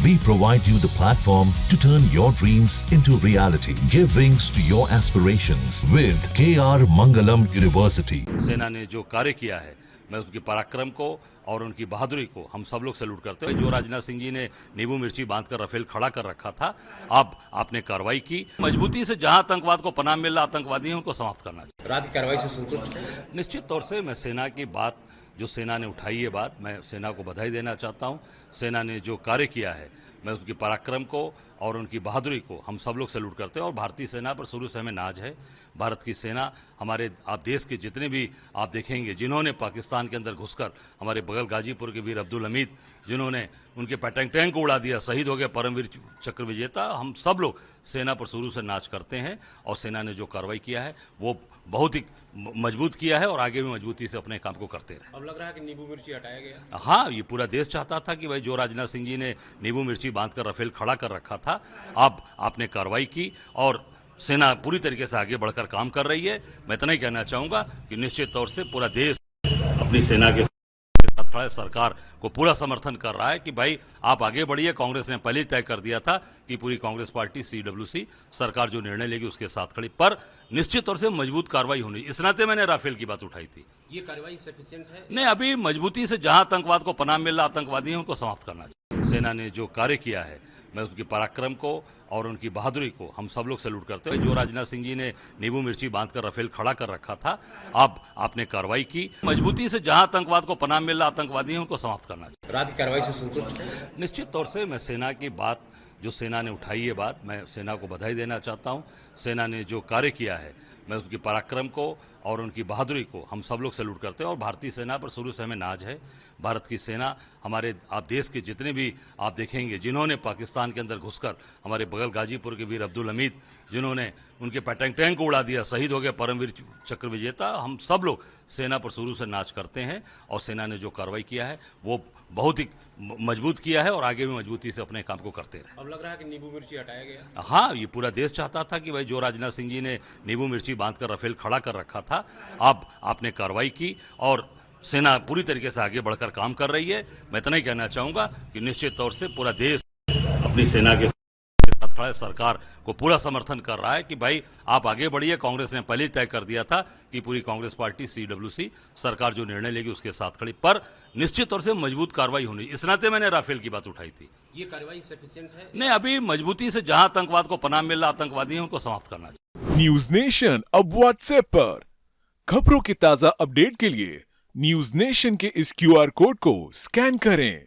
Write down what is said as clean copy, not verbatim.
We provide you the platform to turn your dreams into reality. Give wings to your aspirations with KR Mangalam University. सेना ने जो कार्य किया है, मैं उसके पराक्रम को और उनकी बहादुरी को हम सब लोग सैल्यूट करते हैं। जो राजनाथ सिंह जी ने नींबू मिर्ची बांधकर राफेल खड़ा कर रखा था, अब आपने कार्रवाई की। मजबूती से जहां आतंकवाद को पनाह मिल रहा, आतंकवादियों को समाप्त करना चाहिए। रात की कार्रवाई से संतुष्ट हैं? निश्चित तौर से मैं सेना की बात, जो सेना ने उठाई है बात, मैं सेना को बधाई देना चाहता हूं। सेना ने जो कार्य किया है, मैं उसके पराक्रम को और उनकी बहादुरी को हम सब लोग सैल्यूट करते हैं और भारतीय सेना पर शुरू से हमें नाज है। भारत की सेना हमारे आप देश के जितने भी आप देखेंगे, जिन्होंने पाकिस्तान के अंदर घुसकर हमारे बगल गाजीपुर के वीर अब्दुल हमीद, जिन्होंने उनके पैटंग टैंक को उड़ा दिया, शहीद हो गए परमवीर चक्र विजेता, हम सब लोग सेना पर शुरू से नाच करते हैं और सेना ने जो कार्रवाई किया है वो बहुत ही मजबूत किया है और आगे भी मजबूती से अपने काम को करते रहे। अब लग रहा है कि नींबू मिर्ची हटाया गया। हाँ, ये पूरा देश चाहता था कि भाई जो राजनाथ सिंह जी ने नींबू मिर्ची बांधकर राफेल खड़ा कर रखा था, अब आपने कार्रवाई की और सेना पूरी तरीके से आगे बढ़कर काम कर रही है। मैं इतना ही कहना चाहूंगा कि निश्चित तौर से पूरा देश अपनी सेना के साथ खड़ा है, सरकार को पूरा समर्थन कर रहा है कि भाई आप आगे बढ़िए। कांग्रेस ने पहले ही तय कर दिया था कि पूरी कांग्रेस पार्टी CWC सरकार जो निर्णय लेगी उसके साथ खड़ी, पर निश्चित तौर से मजबूत कार्रवाई होनी, इस नाते मैंने राफेल की बात उठाई थी। ये कार्रवाई सफिशिएंट है? नहीं, अभी मजबूती से जहां आतंकवाद को पनाह मिल रहा, आतंकवादियों को समाप्त करना चाहिए। सेना ने जो कार्य किया है, मैं उसके पराक्रम को और उनकी बहादुरी को हम सब लोग सैल्यूट करते हैं। जो राजनाथ सिंह जी ने नींबू मिर्ची बांधकर राफेल खड़ा कर रखा था, अब आपने कार्रवाई की। मजबूती से जहां आतंकवाद को पनाह मिल रहा, आतंकवादियों को समाप्त करना चाहिए। रात की कार्रवाई से संतुष्ट हैं? निश्चित तौर से मैं सेना की बात, जो सेना ने उठाई है बात, मैं सेना को बधाई देना चाहता हूं। सेना ने जो कार्य किया है, मैं उसके पराक्रम को और उनकी बहादुरी को हम सब लोग सैल्यूट करते हैं और भारतीय सेना पर शुरू से हमें नाज है। भारत की सेना हमारे आप देश के जितने भी आप देखेंगे, जिन्होंने पाकिस्तान के अंदर घुसकर हमारे बगल गाजीपुर के वीर अब्दुल हमीद, जिन्होंने उनके पैटंग टैंक को उड़ा दिया, शहीद हो गए परमवीर चक्र विजेता, हम सब लोग सेना पर शुरू से नाच करते हैं और सेना ने जो कार्रवाई किया है वो बहुत ही मजबूत किया है और आगे भी मजबूती से अपने काम को करते रहे। अब लग रहा है कि नींबू मिर्ची हटाया गया। हाँ, ये पूरा देश चाहता था कि भाई जो राजनाथ सिंह जी ने नींबू मिर्ची बांधकर राफेल खड़ा कर रखा था, अब आपने कार्रवाई की और सेना पूरी तरीके से आगे बढ़कर काम कर रही है। मैं इतना ही कहना चाहूंगा कि निश्चित तौर से पूरा देश अपनी सेना के साथ खड़ा है, सरकार को पूरा समर्थन कर रहा है कि भाई आप आगे बढ़िए। कांग्रेस ने पहले ही तय कर दिया था कि पूरी कांग्रेस पार्टी CWC सरकार जो निर्णय लेगी उसके साथ खड़ी, पर निश्चित तौर से मजबूत कार्रवाई होनी, इस नाते मैंने राफेल की बात उठाई थी। ये कार्रवाई सफिशिएंट है? नहीं, अभी मजबूती से जहां आतंकवाद को पनाह मिल रहा, आतंकवादियों को समाप्त करना चाहिए। न्यूज नेशन अब व्हाट्सएप पर खबरों की ताजा अपडेट के लिए न्यूज नेशन के इस QR कोड को स्कैन करें।